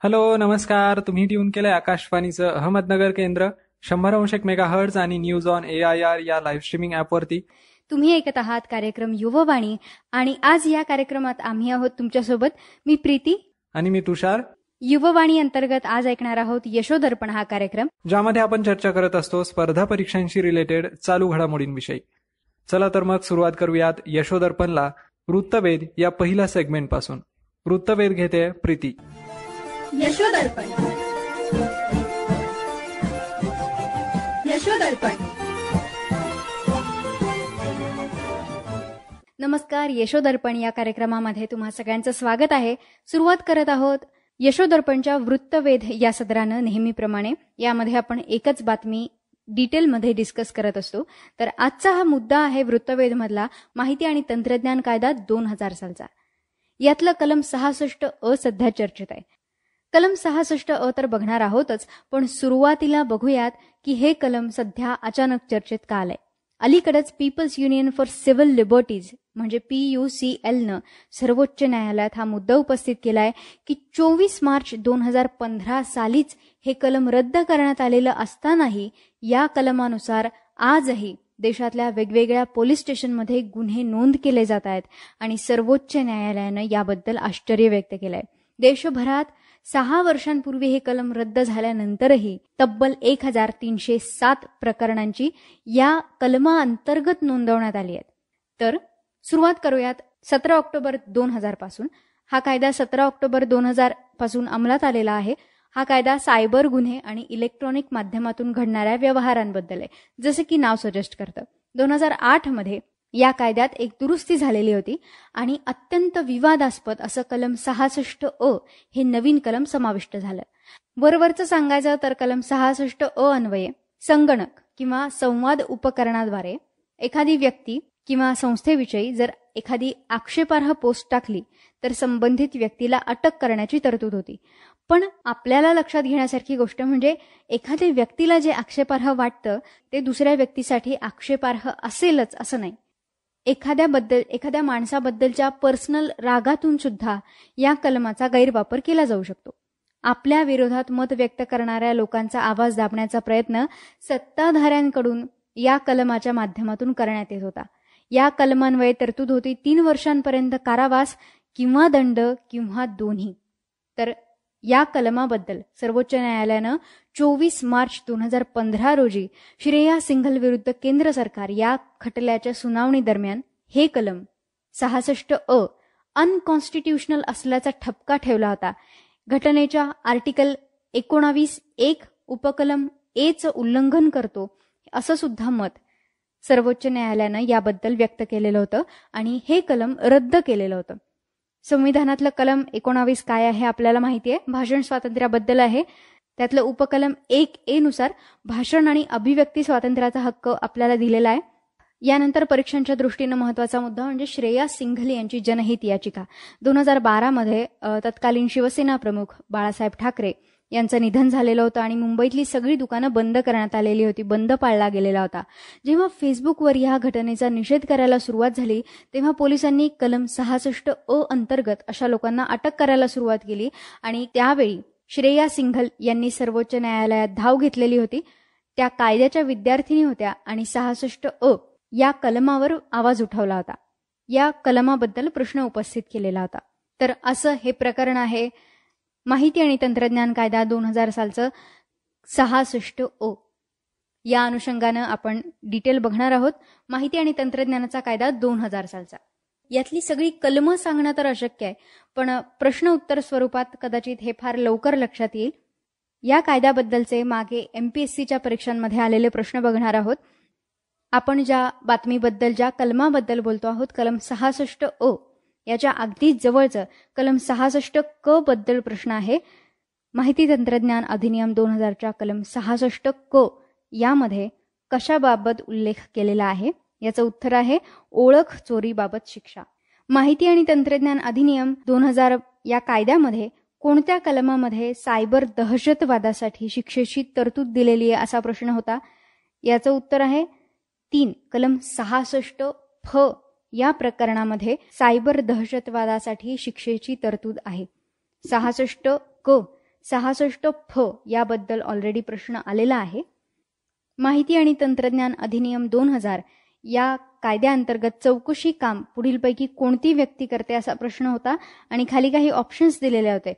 Hello नमस्कार. तुम्ही tune केलंय आकाशवाणीचं अहमदनगर केंद्र 100.1 मेगाहर्ट्झ आणि न्यूज ऑन AIR या लाईव्ह स्ट्रीमिंग ॲपवरती. तुम्ही ऐकत आहात कार्यक्रम युववाणी आणि आज या कार्यक्रमात आम्ही आहोत तुमच्यासोबत. मी प्रीती आणि मी तुषार. युववाणी अंतर्गत आज ऐकणार आहोत यशोदर्पण हा कार्यक्रम, ज्यामध्ये आपण चर्चा करत असतो स्पर्धा परीक्षांशी रिलेटेड चालू घडामोडींविषयी. चला तर मग सुरुवात करूयात यशोदर्पणला वृत्तवेध या पहिल्या सेगमेंट पासून. वृत्तवेध घेते प्रीती. यशोदर्पण. यशोदर्पण. नमस्कार. यशोदर्पण या कार्यक्रमामध्ये तुम्हा सगळ्यांचं स्वागत आहे. सुरुवात करत आहोत यशोदर्पणच्या वृत्तवेध या सदरानं. नेहमीप्रमाणे यामध्ये आपण एकच बातमी डिटेलमध्ये डिस्कस करत असतो. तर आजचा हा मुद्दा आहे वृत्तवेधमधला माहिती आणि तंत्रज्ञान कायदा 2000 सालचा. यातलं कलम 66 सध्या चर्चेत आहे. कलम 66 तर बघणार आहोतच, पण सुरुवातीला बघूयात की हे कलम सध्या अचानक चर्चेत का आलंय. अलीकडेच People's Union for Civil Liberties म्हणजे PUCL सर्वोच्च न्यायालयात हा मुद्दा उपस्थित केलाय की 24 मार्च 2015 सालीच हे कलम रद्द करण्यात आलेलं असतानाही या कलमानुसार आजही देशातल्या वेगवेगळ्या पोलीस स्टेशनमध्ये गुन्हे नोंद केले जात आहेत आणि सर्वोच्च न्यायालयानं याबद्दल आश्चर्य व्यक्त केलंय. देशभरात 6 वर्षांपूर्वी हे कलम रद्द झाल्यानंतरही तब्बल 1307 प्रकरणांची या कलमाअंतर्गत नोंदवण्यात आली आहेत. तर सुरुवात करूयात 17 ऑक्टोबर 2000 पासून. हा कायदा 17 ऑक्टोबर 2000 पासून अंमलात आलेला आहे. हा कायदा सायबर गुन्हे आणि इलेक्ट्रॉनिक माध्यमातून घडणाऱ्या व्यवहारांबद्दल आहे, जसे की नाव सजेस्ट करतं. 2008 मध्ये या कायद्यात एक दुरुस्ती झालेली होती आणि अत्यंत विवादास्पद असं कलम 66 हे नवीन कलम समाविष्ट झालं. वरवरचं सांगायचं तर कलम 66 अन्वये संगणक किंवा संवाद उपकरणाद्वारे एखादी व्यक्ती किंवा संस्थेविषयी जर एखादी आक्षेपार्ह पोस्ट टाकली तर संबंधित व्यक्तीला अटक करण्याची तरतूद होती. पण आपल्याला लक्षात घेण्यासारखी गोष्ट म्हणजे एखाद्या व्यक्तीला जे आक्षेपार्ह वाटतं ते दुसऱ्या व्यक्तीसाठी आक्षेपार्ह असेलच असं नाही. एखाद्या माणसाबद्दलच्या पर्सनल रागातून सुद्धा या कलमाचा गैरवापर केला जाऊ शकतो. आपल्या विरोधात मत व्यक्त करणाऱ्या लोकांचा आवाज दाबण्याचा प्रयत्न सत्ताधाऱ्यांकडून या कलमाच्या माध्यमातून करण्यात येत होता. या कलमान्वये तरतूद होती 3 वर्षांपर्यंत कारावास किंवा दंड किंवा दोन्ही. तर या कलमाबद्दल सर्वोच्च न्यायालयानं 24 मार्च 2015 रोजी श्रेया सिंघल विरुद्ध केंद्र सरकार या खटल्याच्या सुनावणी दरम्यान हे कलम 66 अनकॉन्स्टिट्युशनल असल्याचा ठपका ठेवला होता. घटनेच्या आर्टिकल 19(1) उपकलम A चं उल्लंघन करतो असं सुद्धा मत सर्वोच्च न्यायालयानं याबद्दल व्यक्त केलेलं होतं आणि हे कलम रद्द केलेलं होतं. संविधानातलं कलम 19 काय आहे आपल्याला माहिती आहे. भाषण स्वातंत्र्याबद्दल आहे. त्यातलं उपकलम 1A नुसार भाषण आणि अभिव्यक्ती स्वातंत्र्याचा हक्क आपल्याला दिलेला आहे. यानंतर परीक्षांच्या दृष्टीनं महत्वाचा मुद्दा म्हणजे श्रेया सिंघल यांची जनहित याचिका. 2012 मध्ये तत्कालीन शिवसेना प्रमुख बाळासाहेब ठाकरे यांचं निधन झालेलं होतं आणि मुंबईतली सगळी दुकानं बंद करण्यात आलेली होती. बंद पाळला गेलेला होता. जेव्हा फेसबुकवर या घटनेचा निषेध करायला सुरुवात झाली तेव्हा पोलिसांनी कलम 66 अंतर्गत अशा लोकांना अटक करायला सुरुवात केली आणि त्यावेळी श्रेया सिंघल यांनी सर्वोच्च न्यायालयात धाव घेतलेली होती. त्या कायद्याच्या विद्यार्थिनी होत्या आणि 66 या कलमावर आवाज उठवला होता. या कलमाबद्दल प्रश्न उपस्थित केलेला होता. तर असं हे प्रकरण आहे माहिती आणि तंत्रज्ञान कायदा 2000 सालचं 66. या अनुषंगानं आपण डिटेल बघणार आहोत. माहिती आणि तंत्रज्ञानाचा कायदा 2000 सालचा. यातली सगळी कलमं सांगणं तर अशक्य आहे, पण प्रश्न उत्तर स्वरूपात कदाचित हे फार लवकर लक्षात येईल. या कायद्याबद्दलचे मागे MPSCच्या परीक्षांमध्ये आलेले प्रश्न बघणार आहोत. आपण ज्या बातमीबद्दल ज्या कलमाबद्दल बोलतो आहोत कलम 66 याच्या अगदी जवळचं कलम 66 बद्दल प्रश्न आहे. माहिती तंत्रज्ञान अधिनियम 2000च्या कलम 66 यामध्ये कशाबाबत उल्लेख केलेला आहे. याचं उत्तर आहे ओळख चोरीबाबत शिक्षा. माहिती आणि तंत्रज्ञान अधिनियम 2000 या कायद्यामध्ये कोणत्या कलमामध्ये सायबर दहशतवादासाठी शिक्षेची तरतूद दिलेली आहे असा प्रश्न होता. याचं उत्तर आहे 3 कलम 66 फ या प्रकरणामध्ये सायबर दहशतवादासाठी शिक्षेची तरतूद आहे. 66 क 66 याबद्दल ऑलरेडी प्रश्न आलेला आहे. माहिती आणि तंत्रज्ञान अधिनियम 2000 या कायद्याअंतर्गत चौकशी काम पुढीलपैकी कोणती व्यक्ती करते असा प्रश्न होता आणि खाली काही ऑप्शन्स दिलेले होते.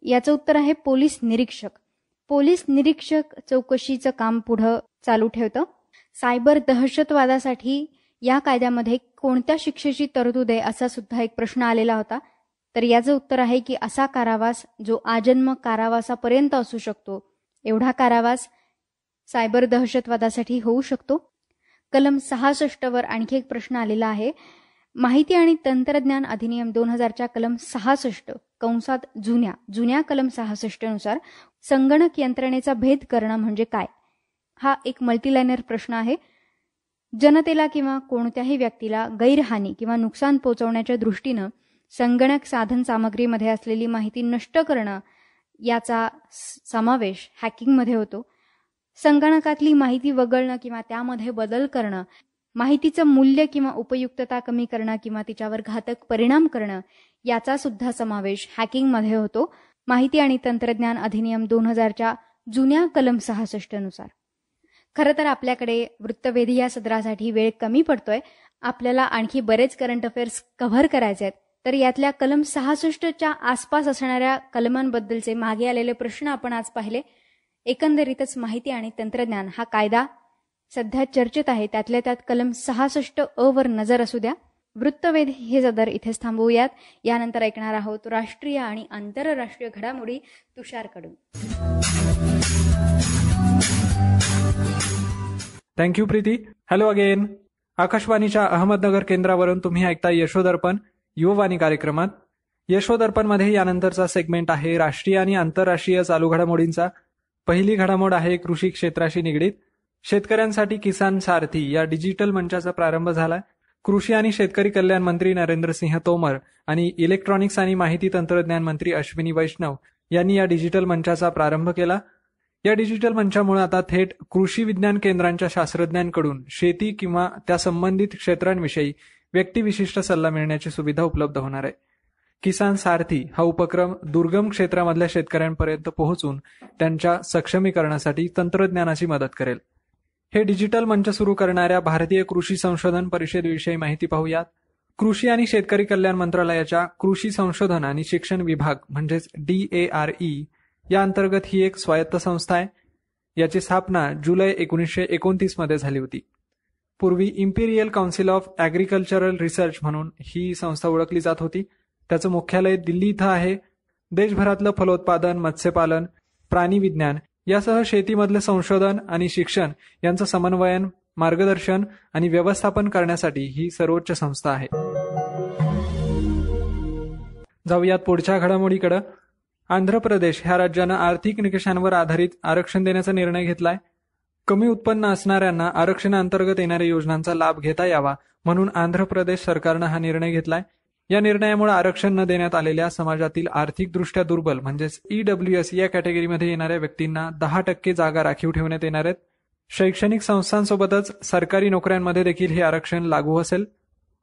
याचं उत्तर आहे पोलीस निरीक्षक. पोलीस निरीक्षक चौकशीचं काम पुढं चालू ठेवतं. सायबर दहशतवादासाठी या कायद्यामध्ये कोणत्या शिक्षेची तरतूद आहे असा सुद्धा एक प्रश्न आलेला होता. तर याचं उत्तर आहे की असा कारावास जो आजन्म कारावासापर्यंत असू शकतो, एवढा कारावास सायबर दहशतवादासाठी होऊ शकतो. कलम 66 वर आणखी एक प्रश्न आलेला आहे. माहिती आणि तंत्रज्ञान अधिनियम 2000च्या कलम 66 कंसात जुन्या कलम 66 नुसार संगणक यंत्रणेचा भेद करणं म्हणजे काय? हा एक मल्टीलायनर प्रश्न आहे. जनतेला किंवा कोणत्याही व्यक्तीला गैरहानी किंवा नुकसान पोहोचवण्याच्या दृष्टीनं संगणक साधन सामग्रीमध्ये असलेली माहिती नष्ट करणं याचा समावेश हॅकिंगमध्ये होतो. संगणकातली माहिती वगळणं किंवा त्यामध्ये बदल करणं, माहितीचं मूल्य किंवा उपयुक्तता कमी करणं किंवा तिच्यावर घातक परिणाम करणं याचा सुद्धा समावेश हॅकिंगमध्ये होतो. माहिती आणि तंत्रज्ञान अधिनियम 2000च्या जुन्या कलम 66 नुसार. खरं तर आपल्याकडे वृत्तवेधी या सदरासाठी वेळ कमी पडतोय. आपल्याला आणखी बरेच करंट अफेअर्स कव्हर करायचे आहेत. तर यातल्या कलम 66च्या आसपास असणाऱ्या कलमांबद्दलचे मागे आलेले प्रश्न आपण आज पाहिले. एकंदरीतच माहिती आणि तंत्रज्ञान हा कायदा सध्या चर्चेत आहे. त्यातल्या त्यात कलम 66 वर नजर असू द्या. वृत्तवेध हे सदर इथेच थांबवूयात. यानंतर ऐकणार आहोत राष्ट्रीय आणि आंतरराष्ट्रीय घडामोडी तुषारकडून. थँक्यू प्रीती. Hello again. आकाशवाणीच्या अहमदनगर केंद्रावरून तुम्ही ऐकताय यशोदर्पण युववाणी कार्यक्रमात. यशोदर्पणमध्ये यानंतरचा सेगमेंट आहे राष्ट्रीय आणि आंतरराष्ट्रीय चालू घडामोडींचा. पहिली घडामोड आहे कृषी क्षेत्राशी निगडीत. शेतकऱ्यांसाठी किसान सारथी या डिजिटल मंचाचा प्रारंभ झाला. कृषी आणि शेतकरी कल्याण मंत्री नरेंद्रसिंह तोमर आणि इलेक्ट्रॉनिक्स आणि माहिती तंत्रज्ञान मंत्री अश्विनी वैष्णव यांनी या डिजिटल मंचाचा प्रारंभ केला. या डिजिटल मंचामुळे आता थेट कृषी विज्ञान केंद्रांच्या शास्त्रज्ञांकडून शेती किंवा त्या संबंधित क्षेत्रांविषयी व्यक्तिविशिष्ट सल्ला मिळण्याची सुविधा उपलब्ध होणार आहे. किसान सारथी हा उपक्रम दुर्गम क्षेत्रामधल्या शेतकऱ्यांपर्यंत पोहोचून त्यांच्या सक्षमीकरणासाठी तंत्रज्ञानाची मदत करेल. हे डिजिटल मंच सुरू करणाऱ्या भारतीय कृषी संशोधन परिषदेविषयी माहिती पाहूयात. कृषी आणि शेतकरी कल्याण मंत्रालयाच्या कृषी संशोधन आणि शिक्षण विभाग म्हणजेच DARE या अंतर्गत ही एक स्वायत्त संस्था आहे. याची स्थापना जुलै 1929 मध्ये झाली होती. पूर्वी Imperial council of agricultural research म्हणून ही संस्था ओळखली जात होती. त्याचं मुख्यालय दिल्ली इथं आहे. देशभरातलं फलोत्पादन, मत्स्यपालन, प्राणी विज्ञान यासह शेतीमधलं संशोधन आणि शिक्षण यांचं समन्वयन, मार्गदर्शन आणि व्यवस्थापन करण्यासाठी ही सर्वोच्च संस्था आहे. जाऊयात पुढच्या घडामोडीकडे. आंध्र प्रदेश ह्या राज्यानं आर्थिक निकषांवर आधारित आरक्षण देण्याचा निर्णय घेतलाय. कमी उत्पन्न असणाऱ्यांना आरक्षणाअंतर्गत येणाऱ्या योजनांचा लाभ घेता यावा म्हणून आंध्र प्रदेश सरकारनं हा निर्णय घेतलाय. या निर्णयामुळे आरक्षण न देण्यात आलेल्या समाजातील आर्थिकदृष्ट्या दुर्बल म्हणजेच EWS या कॅटेगरीमध्ये येणाऱ्या व्यक्तींना 10% जागा राखीव ठेवण्यात येणार आहेत. शैक्षणिक संस्थांसोबतच सरकारी नोकऱ्यांमध्ये देखील हे आरक्षण लागू असेल.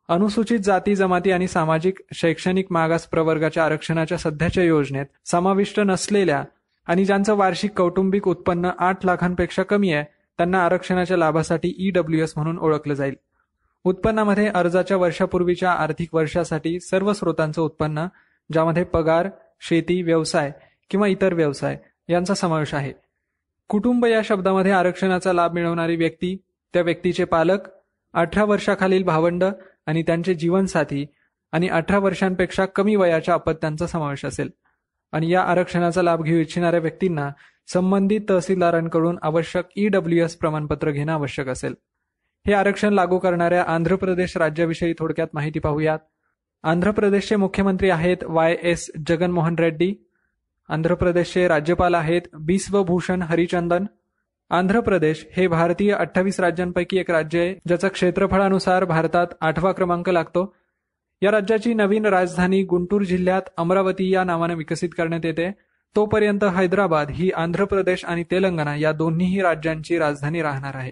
अनुसूचित जाती जमाती आणि सामाजिक शैक्षणिक मागास प्रवर्गाच्या आरक्षणाच्या सध्याच्या योजनेत समाविष्ट नसलेल्या आणि ज्यांचं वार्षिक कौटुंबिक उत्पन्न 8 लाखांपेक्षा कमी आहे त्यांना आरक्षणाच्या लाभासाठी EWS म्हणून ओळखलं जाईल. उत्पन्नामध्ये अर्जाच्या वर्षापूर्वीच्या आर्थिक वर्षासाठी सर्व स्रोतांचं उत्पन्न, ज्यामध्ये पगार, शेती, व्यवसाय किंवा इतर व्यवसाय यांचा समावेश आहे. कुटुंब या शब्दामध्ये आरक्षणाचा लाभ मिळवणारी व्यक्ती, त्या व्यक्तीचे पालक, 18 वर्षाखालील भावंड आणि त्यांचे जीवनसाथी आणि 18 वर्षांपेक्षा कमी वयाच्या अपत्यांचा समावेश असेल. आणि या आरक्षणाचा लाभ घेऊ इच्छिणाऱ्या व्यक्तींना संबंधित तहसीलदारांकडून आवश्यक EWS प्रमाणपत्र घेणं आवश्यक असेल. हे आरक्षण लागू करणाऱ्या आंध्र प्रदेश राज्याविषयी थोडक्यात माहिती पाहूयात. आंध्र प्रदेशचे मुख्यमंत्री आहेत YS जगनमोहन रेड्डी. आंध्र प्रदेशचे राज्यपाल आहेत बिस्वभूषण हरिचंदन. आंध्र प्रदेश हे भारतीय 28 राज्यांपैकी एक राज्य आहे, ज्याचा क्षेत्रफळानुसार भारतात 8वा क्रमांक लागतो. या राज्याची नवीन राजधानी गुंटूर जिल्ह्यात अमरावती या नावाने विकसित करण्यात येते. तोपर्यंत हैदराबाद ही आंध्र प्रदेश आणि तेलंगणा या दोन्ही राज्यांची राजधानी राहणार आहे.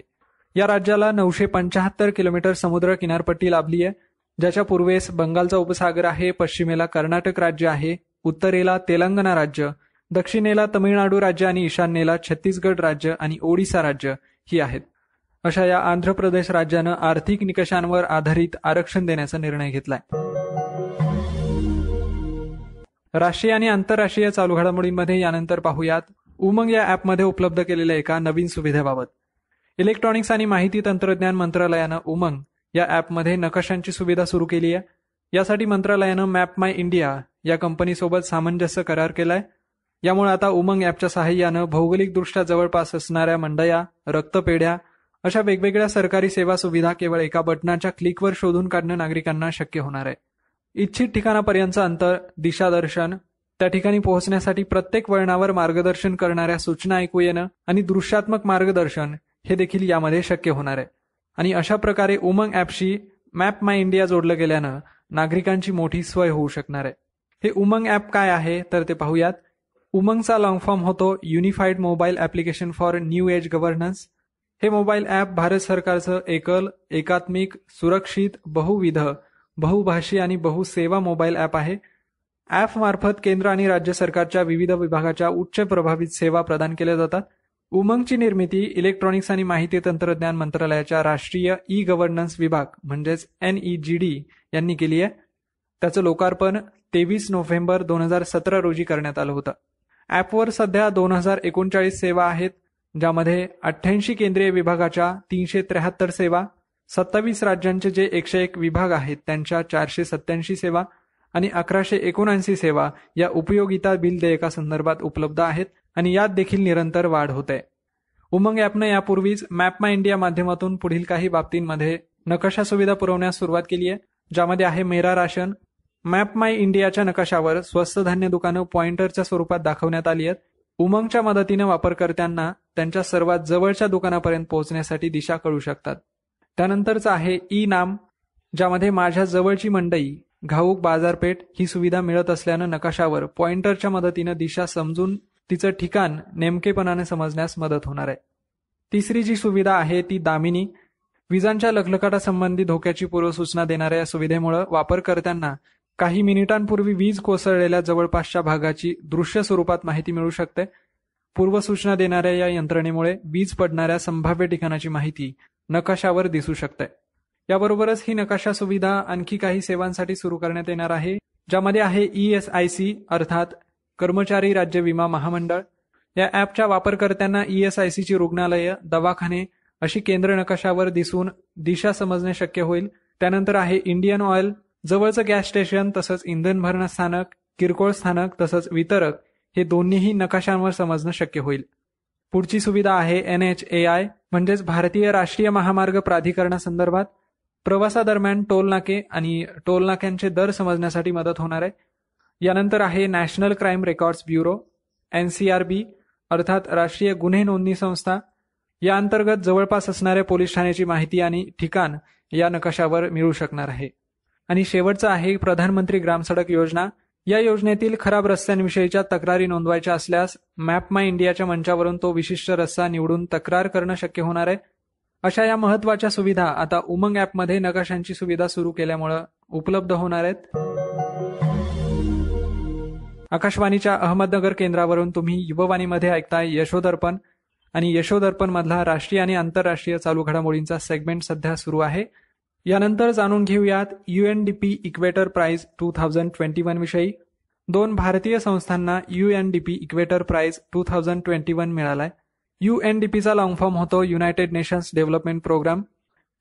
या राज्याला 975 किलोमीटर समुद्र किनारपट्टी लाभली आहे, ज्याच्या पूर्वेस बंगालचा उपसागर आहे, पश्चिमेला कर्नाटक राज्य आहे, उत्तरेला तेलंगणा राज्य दक्षिणेला तमिळनाडू राज्य आणि ईशान्येला छत्तीसगड राज्य आणि ओडिसा राज्य ही आहेत. अशा या आंध्र प्रदेश राज्यानं आर्थिक निकषांवर आधारित आरक्षण देण्याचा निर्णय घेतलाय. राष्ट्रीय आणि आंतरराष्ट्रीय चालू घडामोडींमध्ये यानंतर पाहूयात उमंग या ॲपमध्ये उपलब्ध केलेल्या एका नवीन सुविधेबाबत. इलेक्ट्रॉनिक्स आणि माहिती तंत्रज्ञान मंत्रालयानं उमंग या ॲपमध्ये नकाशांची सुविधा सुरू केली आहे. यासाठी मंत्रालयानं मॅप माय इंडिया या कंपनीसोबत सामंजस्य करार केलाय. यामुळे आता उमंग ॲपच्या सहाय्यानं भौगोलिकदृष्ट्या जवळपास असणाऱ्या मंडया, रक्तपेढ्या अशा वेगवेगळ्या सरकारी सेवा सुविधा केवळ एका बटनाच्या क्लिकवर शोधून काढणं नागरिकांना शक्य होणार आहे. इच्छित ठिकाणापर्यंतचं अंतर, दिशादर्शन, त्या ठिकाणी पोहोचण्यासाठी प्रत्येक वळणावर मार्गदर्शन करणाऱ्या सूचना ऐकू येणं आणि दृश्यात्मक मार्गदर्शन हे देखील यामध्ये शक्य होणार आहे. आणि अशा प्रकारे उमंग ॲपशी मॅप माय इंडिया जोडलं गेल्यानं नागरिकांची मोठी सोय होऊ शकणार आहे. हे उमंग ॲप काय आहे तर ते पाहूयात. उमंगचा लॉंग फॉर्म होतो unified mobile application for new age governance. हे मोबाईल ॲप भारत सरकारचं एकल, एकात्मिक, सुरक्षित, बहुविध, बहुभाषी आणि बहुसेवा मोबाईल ॲप आहे. ॲपमार्फत केंद्र आणि राज्य सरकारच्या विविध विभागाच्या उच्च प्रभावित सेवा प्रदान केल्या जातात. उमंगची निर्मिती इलेक्ट्रॉनिक्स आणि माहिती तंत्रज्ञान मंत्रालयाच्या राष्ट्रीय ई गव्हर्नन्स विभाग म्हणजेच NEGD यांनी केली आहे. त्याचं लोकार्पण 23 नोव्हेंबर 2017 रोजी करण्यात आलं होतं. ॲपवर सध्या 2039 सेवा आहेत, ज्यामध्ये 88 केंद्रीय विभागाच्या 373 सेवा, 27 राज्यांचे जे 101 विभाग आहेत त्यांच्या 487 सेवा आणि 1179 सेवा या उपयोगिता बिल देयकासंदर्भात उपलब्ध आहेत आणि यात देखील निरंतर वाढ होते. उमंग ॲपनं यापूर्वीच मॅप माय इंडिया माध्यमातून पुढील काही बाबतींमध्ये नकाशा सुविधा पुरवण्यास सुरुवात केली आहे, ज्यामध्ये आहे मेरा राशन. मॅप माय इंडियाच्या नकाशावर स्वस्त धान्य दुकानं पॉइंटरच्या स्वरूपात दाखवण्यात आली आहेत. उमंगच्या मदतीनं वापरकर्त्यांना त्यांच्या सर्वात जवळच्या दुकानापर्यंत पोहोचण्यासाठी दिशा कळू शकतात. त्यानंतरचं आहे ई नाम, ज्यामध्ये माझ्या जवळची मंडई, घाऊक बाजारपेठ ही सुविधा मिळत असल्यानं नकाशावर पॉइंटरच्या मदतीनं दिशा समजून तिचं ठिकाण नेमकेपणाने समजण्यास मदत होणार आहे. तिसरी जी सुविधा आहे ती दामिनी. विजांच्या लखलखाटासंबंधी धोक्याची पूर्वसूचना देणाऱ्या या सुविधेमुळे वापरकर्त्यांना काही मिनिटांपूर्वी वीज कोसळलेल्या जवळपासच्या भागाची दृश्य स्वरूपात माहिती मिळू शकते. पूर्वसूचना देणाऱ्या या यंत्रणेमुळे वीज पडणाऱ्या संभाव्य ठिकाणाची माहिती नकाशावर दिसू शकते. याबरोबरच ही नकाशा सुविधा आणखी काही सेवांसाठी सुरू करण्यात येणार आहे, ज्यामध्ये आहे ESIC अर्थात कर्मचारी राज्य विमा महामंडळ. या ॲपच्या वापरकर्त्यांना ESIC ची रुग्णालयं, दवाखाने अशी केंद्र नकाशावर दिसून दिशा समजणे शक्य होईल. त्यानंतर आहे इंडियन ऑइल, जवळचं गॅस स्टेशन तसंच इंधन भरणा स्थानक, किरकोळ स्थानक तसंच वितरक हे दोन्हीही नकाशांवर समजणं शक्य होईल. पुढची सुविधा आहे NHAI म्हणजेच भारतीय राष्ट्रीय महामार्ग प्राधिकरणासंदर्भात. प्रवासादरम्यान टोल नाके आणि टोल नाक्यांचे दर समजण्यासाठी मदत होणार आहे. यानंतर आहे national crime records bureau NCRB अर्थात राष्ट्रीय गुन्हे नोंदणी संस्था. या अंतर्गत जवळपास असणाऱ्या पोलीस ठाण्याची माहिती आणि ठिकाण या नकाशावर मिळू शकणार आहे. आणि शेवटचं आहे प्रधानमंत्री ग्राम सडक योजना. या योजनेतील खराब रस्त्यांविषयीच्या तक्रारी नोंदवायच्या असल्यास मॅप माय इंडियाच्या मंचावरून तो विशिष्ट रस्ता निवडून तक्रार करणं शक्य होणार आहे. अशा या महत्त्वाच्या सुविधा आता उमंग ॲपमध्ये नकाशांची सुविधा सुरू केल्यामुळे उपलब्ध होणार आहेत. आकाशवाणीच्या अहमदनगर केंद्रावरून तुम्ही युववाणीमध्ये ऐकताय यशोदर्पण आणि यशोदर्पण मधला राष्ट्रीय आणि आंतरराष्ट्रीय चालू घडामोडींचा सेगमेंट सध्या सुरू आहे. यानंतर जाणून घेऊयात UNDP इक्वेटर प्राइज 2021 विषयी. 2 भारतीय संस्थांना UNDP इक्वेटर प्राइज 2021 मिळालाय. UNDPचा लॉंग फॉर्म होतो युनायटेड नेशन्स डेव्हलपमेंट प्रोग्राम.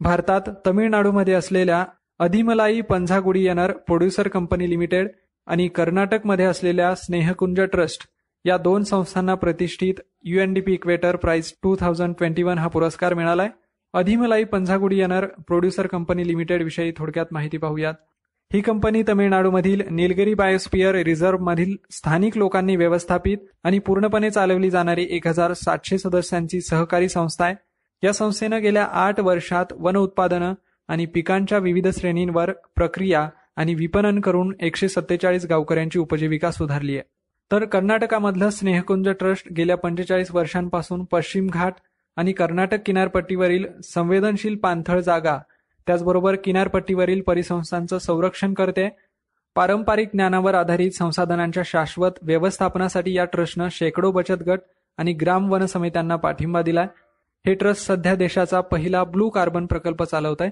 भारतात तमिळनाडूमध्ये असलेल्या अधिमलाई पंझागुडीयनर प्रोड्युसर कंपनी लिमिटेड आणि कर्नाटकमध्ये असलेल्या स्नेहकुंज ट्रस्ट या 2 संस्थांना प्रतिष्ठित UNDP इक्वेटर प्राइज 2021 हा पुरस्कार मिळालाय. अधिमलाई पंझागुडीयनर प्रोड्युसर कंपनी लिमिटेड विषयी थोडक्यात माहिती पाहूयात. ही कंपनी तमिळनाडूमधील निलगिरी बायोस्फियर रिझर्व्हमधील स्थानिक लोकांनी व्यवस्थापित आणि पूर्णपणे चालवली जाणारी 1700 सदस्यांची सहकारी संस्था आहे. या संस्थेनं गेल्या 8 वर्षात वन उत्पादनं आणि पिकांच्या विविध श्रेणींवर प्रक्रिया आणि विपणन करून 147 गावकऱ्यांची उपजीविका सुधारली आहे. तर कर्नाटकामधलं स्नेहकुंज ट्रस्ट गेल्या 45 वर्षांपासून पश्चिम घाट आणि कर्नाटक किनारपट्टीवरील संवेदनशील पाणथळ जागा त्याचबरोबर किनारपट्टीवरील परिसंस्थांचं संरक्षण करते. पारंपरिक ज्ञानावर आधारित संसाधनांच्या शाश्वत व्यवस्थापनासाठी या ट्रस्टनं शेकडो बचत गट आणि ग्राम वन समित्यांना पाठिंबा दिलाय. हे ट्रस्ट सध्या देशाचा पहिला ब्लू कार्बन प्रकल्प चालवत आहे.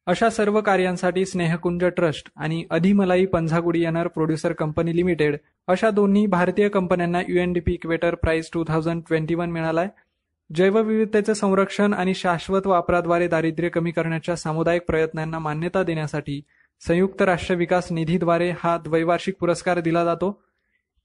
अशा सर्व कार्यांसाठी स्नेहकुंज ट्रस्ट आणि अधिमलाई पंझागुडियनर प्रोड्युसर कंपनी लिमिटेड अशा दोन्ही भारतीय कंपन्यांना UNDP इक्वेटर प्राइज 2021 मिळालाय. जैवविविधतेचं संरक्षण आणि शाश्वत वापराद्वारे दारिद्र्य कमी करण्याच्या सामुदायिक प्रयत्नांना मान्यता देण्यासाठी संयुक्त राष्ट्र विकास निधीद्वारे हा द्वैवार्षिक पुरस्कार दिला जातो.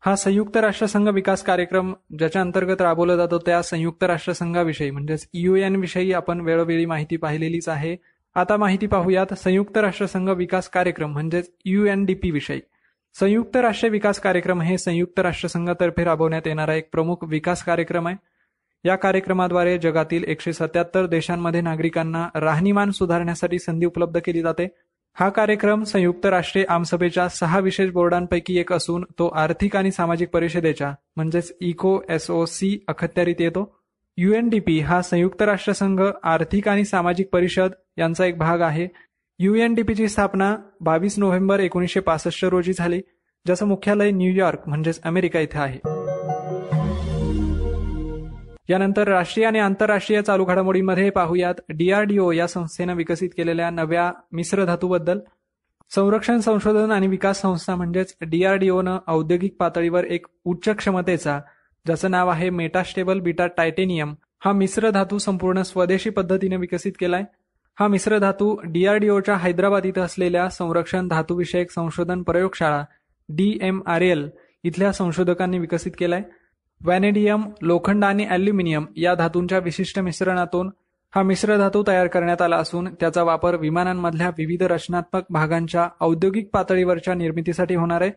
हा संयुक्त राष्ट्रसंघ विकास कार्यक्रम ज्याच्या अंतर्गत राबवला जातो त्या संयुक्त राष्ट्रसंघाविषयी म्हणजेच UN विषयी आपण वेळोवेळी माहिती पाहिलेलीच आहे. आता माहिती पाहूयात संयुक्त राष्ट्रसंघ विकास कार्यक्रम म्हणजेच UNDP विषयी. संयुक्त राष्ट्र विकास कार्यक्रम हे संयुक्त राष्ट्रसंघातर्फे राबवण्यात येणारा एक प्रमुख विकास कार्यक्रम आहे. या कार्यक्रमाद्वारे जगातील 177 देशांमध्ये नागरिकांना राहणीमान सुधारण्यासाठी संधी उपलब्ध केली जाते. हा कार्यक्रम संयुक्त राष्ट्रे आमसभेच्या 6 विशेष बोर्डांपैकी एक असून तो आर्थिक आणि सामाजिक परिषदेच्या म्हणजेच ECOSOC अखत्यारीत येतो. UNDP हा संयुक्त राष्ट्रसंघ आर्थिक आणि सामाजिक परिषद यांचा एक भाग आहे. UNDPची स्थापना 22 नोव्हेंबर 1965 रोजी झाली, ज्याचं मुख्यालय न्यूयॉर्क म्हणजेच अमेरिका इथे आहे. यानंतर राष्ट्रीय आणि आंतरराष्ट्रीय चालू घडामोडींमध्ये पाहूयात DRDO या संस्थेनं विकसित केलेल्या नव्या मिश्र धातूबद्दल. संरक्षण संशोधन आणि विकास संस्था म्हणजेच DRDOनं औद्योगिक पातळीवर एक उच्च क्षमतेचा, ज्याचं नाव आहे मेटास्टेबल बीटा टायटेनियम, हा मिश्र धातू संपूर्ण स्वदेशी पद्धतीने विकसित केलाय. हा मिश्र धातू DRDOच्या हैदराबाद इथं असलेल्या संरक्षण धातूविषयक संशोधन प्रयोगशाळा DMRL इथल्या संशोधकांनी विकसित केलाय. व्हॅनेडियम, लोखंड आणि ॲल्युमिनियम या धातूंच्या विशिष्ट मिश्रणातून हा मिश्र धातू तयार करण्यात आला असून त्याचा वापर विमानांमधल्या विविध रचनात्मक भागांच्या औद्योगिक पातळीवरच्या निर्मितीसाठी होणार आहे.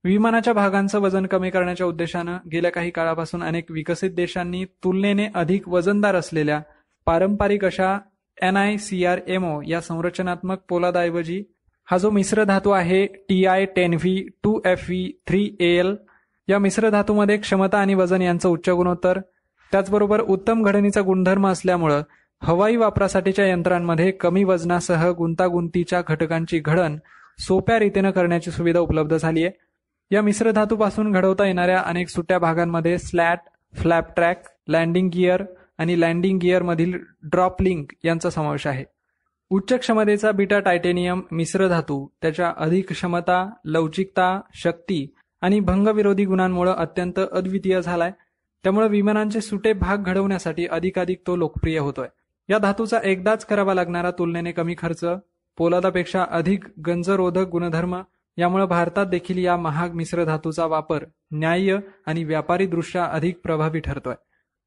विमानाच्या भागांचं वजन कमी करण्याच्या उद्देशानं गेल्या काही काळापासून अनेक विकसित देशांनी तुलनेने अधिक वजनदार असलेल्या पारंपरिक अशा NICRMO या संरचनात्मक पोलादाऐवजी हा जो मिश्र धातू आहे TI-10V 2FV 3AL या मिश्र धातूमध्ये क्षमता आणि वजन यांचं उच्च गुणोत्तर, त्याचबरोबर उत्तम घडणीचा गुणधर्म असल्यामुळं हवाई वापरासाठीच्या यंत्रांमध्ये कमी वजनासह गुंतागुंतीच्या घटकांची घडण सोप्या रीतीनं करण्याची सुविधा उपलब्ध झाली आहे. या मिश्र धातूपासून घडवता येणाऱ्या अनेक सुट्या भागांमध्ये slat, flap track, landing gear आणि लँडिंग गिअरमधील ड्रॉप लिंक यांचा समावेश आहे. उच्च क्षमतेचा बीटा टायटेनियम मिश्र धातू त्याच्या अधिक क्षमता, लवचिकता, शक्ती आणि भंगविरोधी गुणांमुळे अत्यंत अद्वितीय झालाय. त्यामुळे विमानांचे सुटे भाग घडवण्यासाठी अधिकाधिक तो लोकप्रिय होतोय. या धातूचा एकदाच करावा लागणारा तुलनेने कमी खर्च, पोलादापेक्षा अधिक गंजरोधक गुणधर्म यामुळे भारतात देखील या महाग मिश्र धातूचा वापर न्याय्य आणि व्यापारीदृष्ट्या अधिक प्रभावी ठरतोय.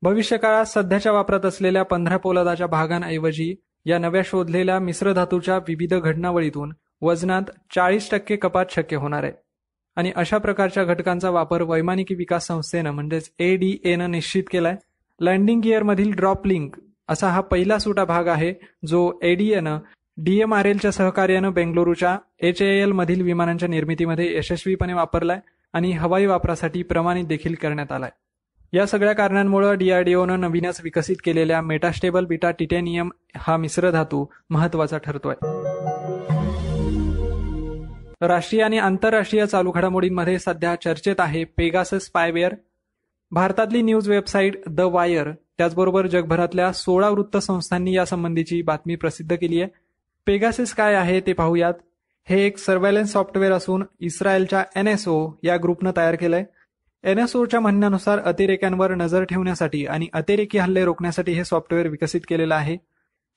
भविष्यकाळात सध्याच्या वापरात असलेल्या 15 पोलादाच्या भागांऐवजी या नव्या शोधलेल्या मिश्र धातूच्या विविध घटनावळीतून वजनात 40% कपात शक्य होणार आहे. आणि अशा प्रकारच्या घटकांचा वापर वैमानिकी विकास संस्थेनं म्हणजेच ADAनं निश्चित केलाय. लँडिंग गिअरमधील ड्रॉप लिंक असा हा पहिला सुटा भाग आहे जो ADAनं DMRLच्या सहकार्यानं बेंगळुरूच्या HAL मधील विमानांच्या निर्मितीमध्ये यशस्वीपणे वापरलाय आणि हवाई वापरासाठी प्रमाणित देखील करण्यात आलाय. या सगळ्या कारणांमुळे DRDOनं नवीनच विकसित केलेल्या मेटास्टेबल बीटा टिटॅनियम हा मिश्र धातू महत्वाचा ठरतोय. राष्ट्रीय आणि आंतरराष्ट्रीय चालू घडामोडींमध्ये सध्या चर्चेत आहे पेगासस स्पायवेअर. भारतातली न्यूज वेबसाईट द वायर त्याचबरोबर जगभरातल्या 16 वृत्तसंस्थांनी यासंबंधीची बातमी प्रसिद्ध केली आहे. पेगासस काय आहे ते पाहूयात. हे एक सर्व्हेलन्स सॉफ्टवेअर असून इस्रायलच्या NSO या ग्रुपनं तयार केलंय. NSOच्या म्हणण्यानुसार अतिरेक्यांवर नजर ठेवण्यासाठी आणि अतिरेकी हल्ले रोखण्यासाठी हे सॉफ्टवेअर विकसित केलेलं आहे.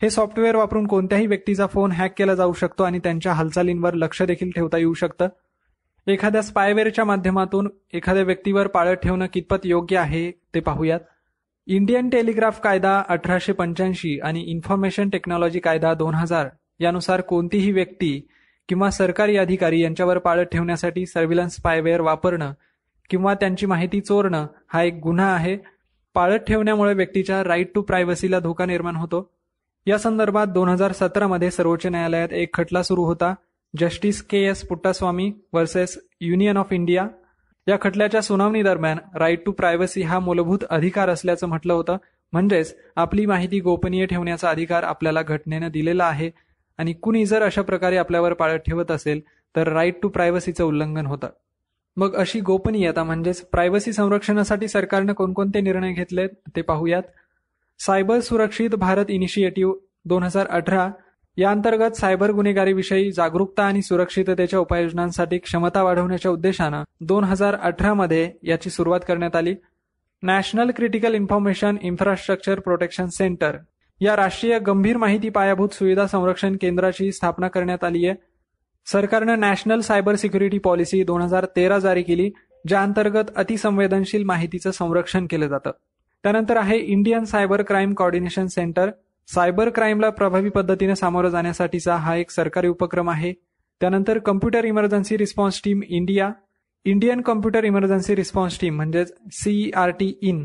हे सॉफ्टवेअर वापरून कोणत्याही व्यक्तीचा फोन हॅक केला जाऊ शकतो आणि त्यांच्या हालचालींवर लक्ष देखील ठेवता येऊ शकतं. एखाद्या स्पायवेअरच्या माध्यमातून एखाद्या व्यक्तीवर पाळत ठेवणं कितपत योग्य आहे ते पाहूयात. इंडियन टेलिग्राफ कायदा 1885 आणि इन्फॉर्मेशन टेक्नॉलॉजी कायदा 2000 यानुसार कोणतीही व्यक्ती किंवा सरकारी अधिकारी यांच्यावर पाळत ठेवण्यासाठी सर्व्हिलन्स स्पायवेअर वापरणं किंवा त्यांची माहिती चोरणं हा एक गुन्हा आहे. पाळत ठेवण्यामुळे व्यक्तीच्या राईट टू प्रायव्हसीला धोका निर्माण होतो. या संदर्भात 2017 मध्ये सर्वोच्च न्यायालयात एक खटला सुरू होता. Justice KS Puttaswamy versus union of India. या खटल्याच्या सुनावणी दरम्यान राईट टू प्रायव्हसी हा मूलभूत अधिकार असल्याचं म्हटलं होतं. म्हणजेच आपली माहिती गोपनीय ठेवण्याचा अधिकार आपल्याला घटनेनं दिलेला आहे आणि कुणी जर अशा प्रकारे आपल्यावर पाळत ठेवत असेल तर राईट टू प्रायव्हसीचं उल्लंघन होतं. मग अशी गोपनीयता म्हणजेच प्रायव्हसी संरक्षणासाठी सरकारनं कोणकोणते निर्णय घेतलेत ते पाहूयात. सायबर सुरक्षित भारत इनिशिएटिव्ह 2018 या अंतर्गत सायबर गुन्हेगारीविषयी जागरूकता आणि सुरक्षिततेच्या उपाययोजनांसाठी क्षमता वाढवण्याच्या उद्देशानं 2018 मध्ये याची सुरुवात करण्यात आली. National critical information infrastructure protection centre या राष्ट्रीय गंभीर माहिती पायाभूत सुविधा संरक्षण केंद्राची स्थापना करण्यात आली आहे. सरकारनं नॅशनल सायबर सिक्युरिटी पॉलिसी 2013 जारी केली, ज्या अंतर्गत अतिसंवेदनशील माहितीचं संरक्षण केलं जातं. त्यानंतर आहे Indian cyber crime coordination centre. Cyber क्राईमला प्रभावी पद्धतीने सामोरं जाण्यासाठीचा हा एक सरकारी उपक्रम आहे. त्यानंतर computer emergency response team India, Indian computer emergency response team म्हणजेच CERT इन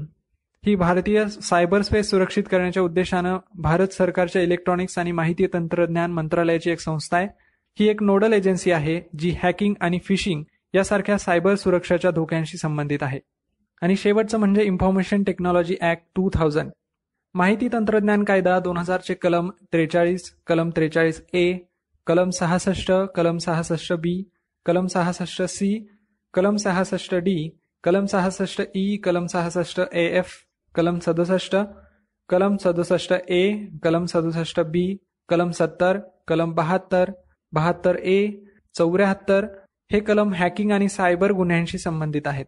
ही भारतीय सायबर स्पेस सुरक्षित करण्याच्या उद्देशानं भारत सरकारच्या इलेक्ट्रॉनिक्स आणि माहिती तंत्रज्ञान मंत्रालयाची एक संस्था आहे. ही एक नोडल एजन्सी आहे जी हॅकिंग आणि फिशिंग यासारख्या सायबर सुरक्षाच्या धोक्यांशी संबंधित आहे. आणि शेवटचं म्हणजे इन्फॉर्मेशन टेक्नॉलॉजी ऍक्ट 2000, माहिती तंत्रज्ञान कायदा 2000 चे कलम 43, कलम 43A, कलम 66, कलम 66B, कलम 66C, कलम 66D, कलम 66E, कलम 66AF, कलम 67, कलम 67A, कलम 67B, कलम 70, कलम 72, 72A, 74 हे कलम हॅकिंग आणि सायबर गुन्ह्यांशी संबंधित आहेत.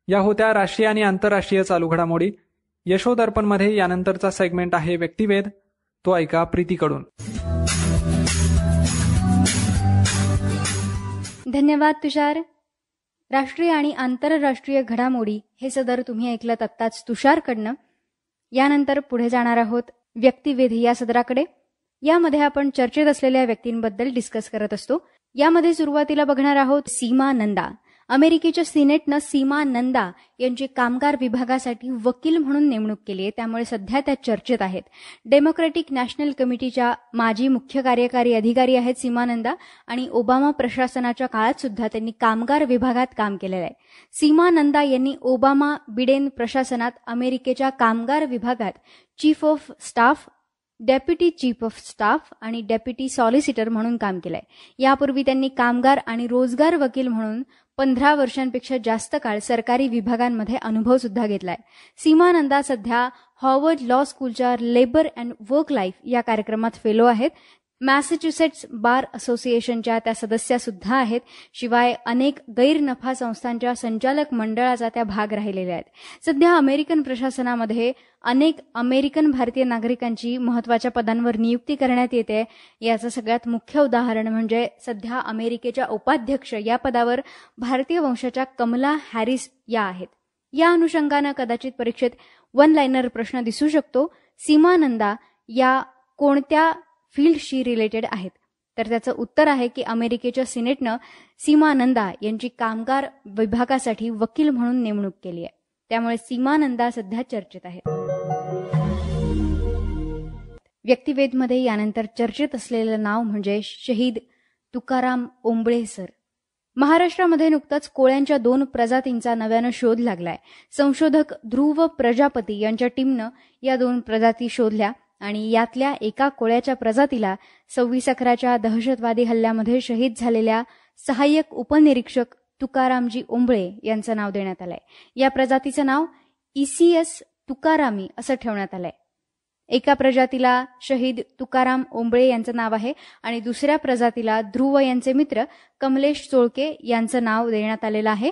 या होत्या राष्ट्रीय आणि आंतरराष्ट्रीय चालू घडामोडी. यशोदर्पणमध्ये यानंतरचा सेगमेंट आहे व्यक्तिवेध. तो ऐका प्रीतीकडून. धन्यवाद तुषार. राष्ट्रीय आणि आंतरराष्ट्रीय घडामोडी हे सदर तुम्ही ऐकलं आत्ताच तुषारकडनं. यानंतर पुढे जाणार आहोत व्यक्तिवेध या सदराकडे. यामध्ये आपण चर्चेत असलेल्या व्यक्तींबद्दल डिस्कस करत असतो. यामध्ये सुरुवातीला बघणार आहोत सीमा नंदा. अमेरिकेच्या सिनेटनं सीमा नंदा यांची कामगार विभागासाठी वकील म्हणून नेमणूक केली आहे, त्यामुळे सध्या त्या चर्चेत आहेत. डेमोक्रॅटिक नॅशनल कमिटीच्या माजी मुख्य कार्यकारी अधिकारी आहेत सीमा नंदा आणि ओबामा प्रशासनाच्या काळात सुद्धा त्यांनी कामगार विभागात काम केलेलं आहे. सीमा नंदा यांनी ओबामा बिडेन प्रशासनात अमेरिकेच्या कामगार विभागात chief of staff, deputy chief of staff आणि डेप्युटी सॉलिसिटर म्हणून काम केलंय. यापूर्वी त्यांनी कामगार आणि रोजगार वकील म्हणून 15 वर्षांपेक्षा जास्त काळ सरकारी विभागांमध्ये अनुभव सुद्धा घेतलाय. सीमा नंदा सध्या हॉवर्ड लॉ स्कूलच्या लेबर अँड वर्क लाईफ या कार्यक्रमात फेलो आहेत. मॅसेच्युसेट्स बार असोसिएशनच्या त्या सदस्या सुद्धा आहेत. शिवाय अनेक गैरनफा संस्थांच्या संचालक मंडळाचा त्या भाग राहिलेल्या आहेत. सध्या अमेरिकन प्रशासनामध्ये अनेक अमेरिकन भारतीय नागरिकांची महत्वाच्या पदांवर नियुक्ती करण्यात येते. याचं सगळ्यात मुख्य उदाहरण म्हणजे सध्या अमेरिकेच्या उपाध्यक्ष या पदावर भारतीय वंशाच्या कमला हॅरिस या आहेत. या अनुषंगानं कदाचित परीक्षेत वन लाइनर प्रश्न दिसू शकतो. सीमा नंदा या कोणत्या फील्डशी रिलेटेड आहेत? तर त्याचं उत्तर आहे की अमेरिकेच्या सिनेटनं सीमा नंदा यांची कामगार विभागासाठी वकील म्हणून नेमणूक केली आहे. त्यामुळे सीमा नंदा सध्या चर्चेत आहेत. व्यक्तिवेधमध्ये यानंतर चर्चेत असलेलं नाव म्हणजे शहीद तुकाराम ओंबळे सर. महाराष्ट्रामध्ये नुकताच कोळ्यांच्या 2 प्रजातींचा नव्यानं शोध लागलाय. संशोधक ध्रुव प्रजापती यांच्या टीमनं या 2 प्रजाती शोधल्या आणि यातल्या एका कोळ्याच्या प्रजातीला 26/11च्या दहशतवादी हल्ल्यामध्ये शहीद झालेल्या सहाय्यक उपनिरीक्षक तुकारामजी ओंबळे यांचं नाव देण्यात आलंय. या प्रजातीचं नाव ECS तुकारामी असं ठेवण्यात आलंय. एका प्रजातीला शहीद तुकाराम ओंबळे यांचं नाव आहे आणि दुसऱ्या प्रजातीला ध्रुव यांचे मित्र कमलेश चोळके यांचं नाव देण्यात आलेलं आहे.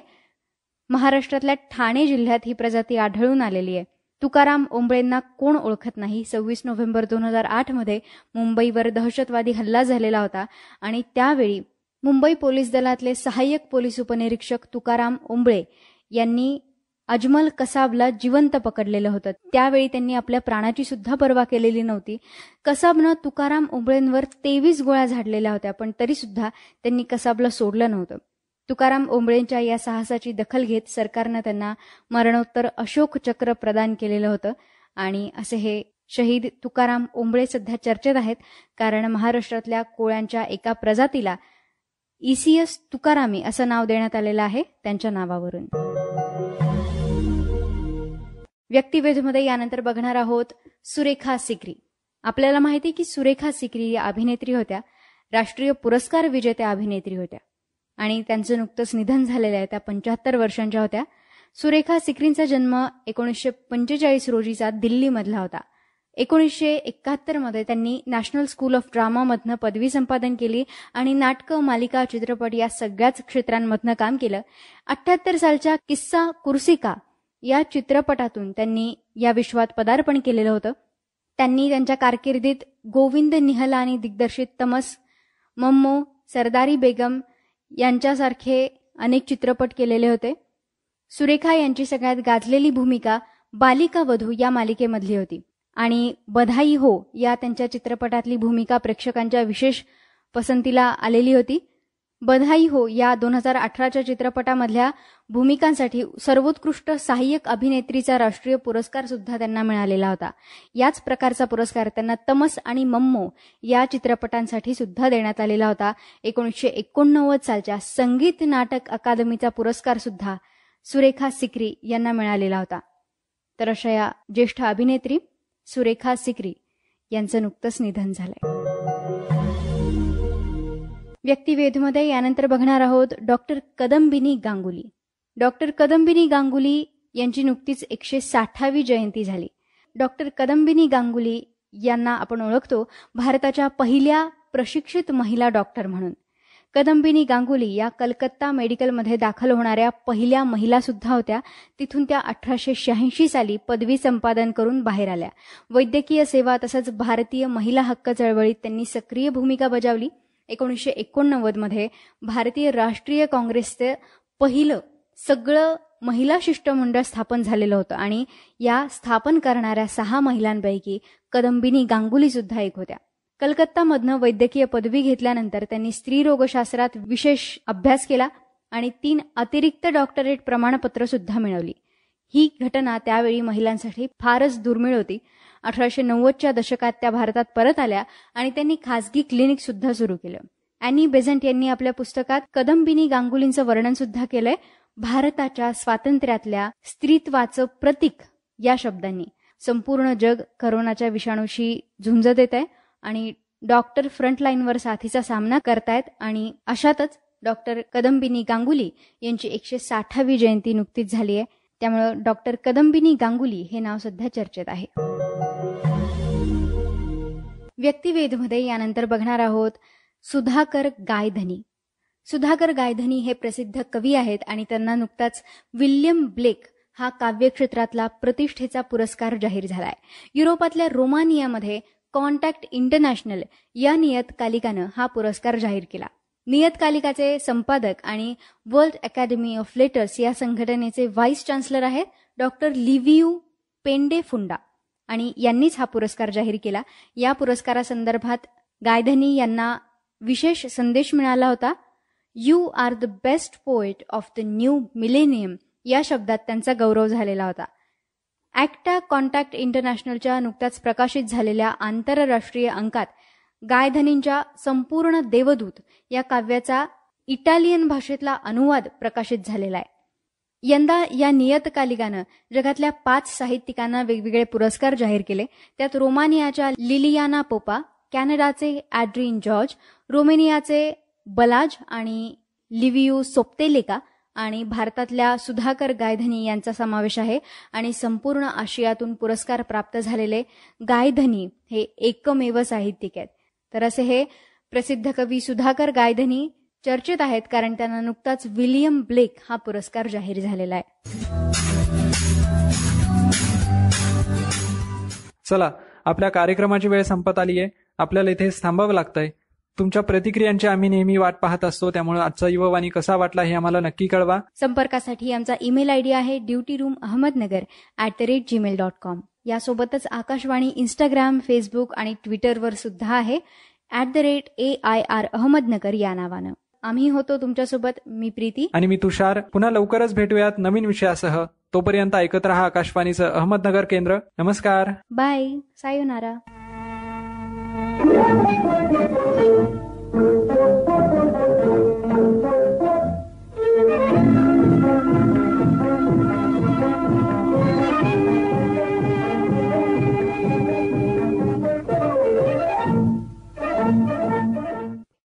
महाराष्ट्रातल्या ठाणे जिल्ह्यात ही प्रजाती आढळून आलेली आहे. तुकाराम ओंबळेंना कोण ओळखत नाही? 26 नोव्हेंबर 2008 मध्ये मुंबईवर दहशतवादी हल्ला झालेला होता आणि त्यावेळी मुंबई पोलीस दलातले सहाय्यक पोलीस उपनिरीक्षक तुकाराम ओंबळे यांनी अजमल कसाबला जिवंत पकडलेलं होतं. त्यावेळी त्यांनी आपल्या प्राणाची सुद्धा पर्वा केलेली नव्हती. कसाबनं तुकाराम ओंबळेंवर 23 गोळ्या झाडलेल्या होत्या, पण तरी सुद्धा त्यांनी कसाबला सोडलं नव्हतं. तुकाराम ओंबळेंच्या या साहसाची दखल घेत सरकारनं त्यांना मरणोत्तर अशोक चक्र प्रदान केलेलं होतं. आणि असे हे शहीद तुकाराम ओंबळे सध्या चर्चेत आहेत, कारण महाराष्ट्रातल्या कोळ्यांच्या एका प्रजातीला ECS तुकारामी असं नाव देण्यात आलेलं आहे त्यांच्या नावावरून. व्यक्तिवेधमध्ये यानंतर बघणार आहोत सुरेखा सिकरी. आपल्याला माहिती की सुरेखा सिकरी या अभिनेत्री होत्या. राष्ट्रीय पुरस्कार विजेत्या अभिनेत्री होत्या आणि त्यांचं नुकतंच निधन झालेलं आहे. त्या 75 वर्षांच्या होत्या. सुरेखा सिक्रींचा जन्म 1945 रोजीचा दिल्लीमधला होता. 1971 मध्ये त्यांनी नॅशनल स्कूल ऑफ ड्रामामधनं पदवी संपादन केली आणि नाटकं, मालिका, चित्रपट या सगळ्याच क्षेत्रांमधनं काम केलं. 78 सालच्या किस्सा कुर्सिका या चित्रपटातून त्यांनी या विश्वात पदार्पण केलेलं होतं. त्यांनी त्यांच्या कारकिर्दीत गोविंद निहलानी दिग्दर्शित तमस, मम्मो, सरदारी बेगम यांच्यासारखे अनेक चित्रपट केलेले होते. सुरेखा यांची सगळ्यात गाजलेली भूमिका बालिका वधू या मालिकेमधली होती आणि बधाई हो या त्यांच्या चित्रपटातली भूमिका प्रेक्षकांच्या विशेष पसंतीला आलेली होती. बधाई हो या 2018च्या चित्रपटामधल्या भूमिकांसाठी सर्वोत्कृष्ट सहाय्यक अभिनेत्रीचा राष्ट्रीय पुरस्कार सुद्धा त्यांना मिळालेला होता. याच प्रकारचा पुरस्कार त्यांना तमस आणि मम्मो या चित्रपटांसाठी सुद्धा देण्यात आलेला होता. 1989 सालच्या संगीत नाटक अकादमीचा पुरस्कार सुद्धा सुरेखा सिक्री यांना मिळालेला होता. तर अशा या ज्येष्ठ अभिनेत्री सुरेखा सिक्री यांचं नुकतंच निधन झालंय. व्यक्तिवेधमध्ये यानंतर बघणार आहोत डॉक्टर कदंबिनी गांगुली. डॉक्टर कदंबिनी गांगुली यांची नुकतीच 160वी जयंती झाली. डॉक्टर कदंबिनी गांगुली यांना आपण ओळखतो भारताच्या पहिल्या प्रशिक्षित महिला डॉक्टर म्हणून. कदंबिनी गांगुली या कलकत्ता मेडिकलमध्ये दाखल होणाऱ्या पहिल्या महिला सुद्धा होत्या. तिथून त्या 1886 साली पदवी संपादन करून बाहेर आल्या. वैद्यकीय सेवा तसंच भारतीय महिला हक्क चळवळीत त्यांनी सक्रिय भूमिका बजावली. 1989 मध्ये भारतीय राष्ट्रीय काँग्रेसचे पहिलं सगळं महिला शिष्टमंडळ स्थापन झालेलं होतं आणि या स्थापन करणाऱ्या 6 महिलांपैकी कदंबिनी गांगुली सुद्धा एक होत्या. कलकत्तामधनं वैद्यकीय पदवी घेतल्यानंतर त्यांनी स्त्रीरोगशास्त्रात विशेष अभ्यास केला आणि 3 अतिरिक्त डॉक्टरेट प्रमाणपत्र सुद्धा मिळवली. ही घटना त्यावेळी महिलांसाठी फारच दुर्मिळ होती. 1890च्या दशकात त्या भारतात परत आल्या आणि त्यांनी खासगी क्लिनिक सुद्धा सुरू केलं. अॅनी बेझंट यांनी आपल्या पुस्तकात कदंबिनी गांगुलींचं वर्णन सुद्धा केलंय. भारताच्या स्वातंत्र्यातल्या स्त्रीत्वाचं प्रतीक या शब्दांनी. संपूर्ण जग करोनाच्या विषाणूशी झुंज देत आहे आणि डॉक्टर फ्रंटलाईनवर साथीचा सामना करतायत आणि अशातच डॉक्टर कदंबिनी गांगुली यांची 160वी जयंती नुकतीच झाली आहे. त्यामुळे डॉक्टर कदंबिनी गांगुली हे नाव सध्या चर्चेत आहे. व्यक्तिवेधमध्ये यानंतर बघणार आहोत सुधाकर गायधनी. सुधाकर गायधनी हे प्रसिद्ध कवी आहेत आणि त्यांना नुकताच विल्यम ब्लेक हा काव्यक्षेत्रातला प्रतिष्ठेचा पुरस्कार जाहीर झालाय. युरोपातल्या रोमानियामध्ये कॉन्टॅक्ट इंटरनॅशनल या नियतकालिकानं हा पुरस्कार जाहीर केला. नियतकालिकाचे संपादक आणि वर्ल्ड अकॅडमी ऑफ लेटर्स या संघटनेचे व्हाईस चान्सलर आहेत डॉक्टर लिव्हियू पेंडेफुंडा आणि यांनीच हा पुरस्कार जाहीर केला. या पुरस्कारासंदर्भात गायधनी यांना विशेष संदेश मिळाला होता. You are the best poet of the new millennium या शब्दात त्यांचा गौरव झालेला होता. ॲक्टा कॉन्टॅक्ट इंटरनॅशनलच्या नुकत्याच प्रकाशित झालेल्या आंतरराष्ट्रीय अंकात गायधनींच्या संपूर्ण देवदूत या काव्याचा इटालियन भाषेतला अनुवाद प्रकाशित झालेला आहे. यंदा या नियतकालिकानं जगातल्या 5 साहित्यिकांना वेगवेगळे पुरस्कार जाहीर केले. त्यात रोमानियाच्या लिलियाना पोपा, कॅनडाचे ॲड्रीन जॉर्ज, रोमेनियाचे बलाज आणि लिव्हियू सोप्तेलेका आणि भारतातल्या सुधाकर गायधनी यांचा समावेश आहे. आणि संपूर्ण आशियातून पुरस्कार प्राप्त झालेले गायधनी हे एकमेव साहित्यिक आहेत. तर असे हे प्रसिद्ध कवी सुधाकर गायधनी चर्चेत आहेत कारण त्यांना नुकताच विलियम ब्लेक हा पुरस्कार जाहीर झालेला आहे. चला, आपल्या कार्यक्रमाची वेळ संपत आली आहे. आपल्याला इथेच थांबावं लागतंय. तुमच्या प्रतिक्रियांची आम्ही नेहमी वाट पाहत असतो. त्यामुळे आजचा युववाणी कसा वाटला हे आम्हाला नक्की कळवा. संपर्कासाठी आमचा ईमेल आयडी आहे dutyroomahmednagar@gmail.com. यासोबतच आकाशवाणी इंस्टाग्राम, फेसबुक आणि ट्विटरवर सुद्धा आहे @AIR अहमदनगर या नावानं. आम्ही होतो तुमच्यासोबत. मी प्रीती आणि मी तुषार. पुन्हा लवकरच भेटूयात नवीन विषयासह. तोपर्यंत ऐकत रहा आकाशवाणीचं अहमदनगर केंद्र. नमस्कार. बाय. सायोनारा.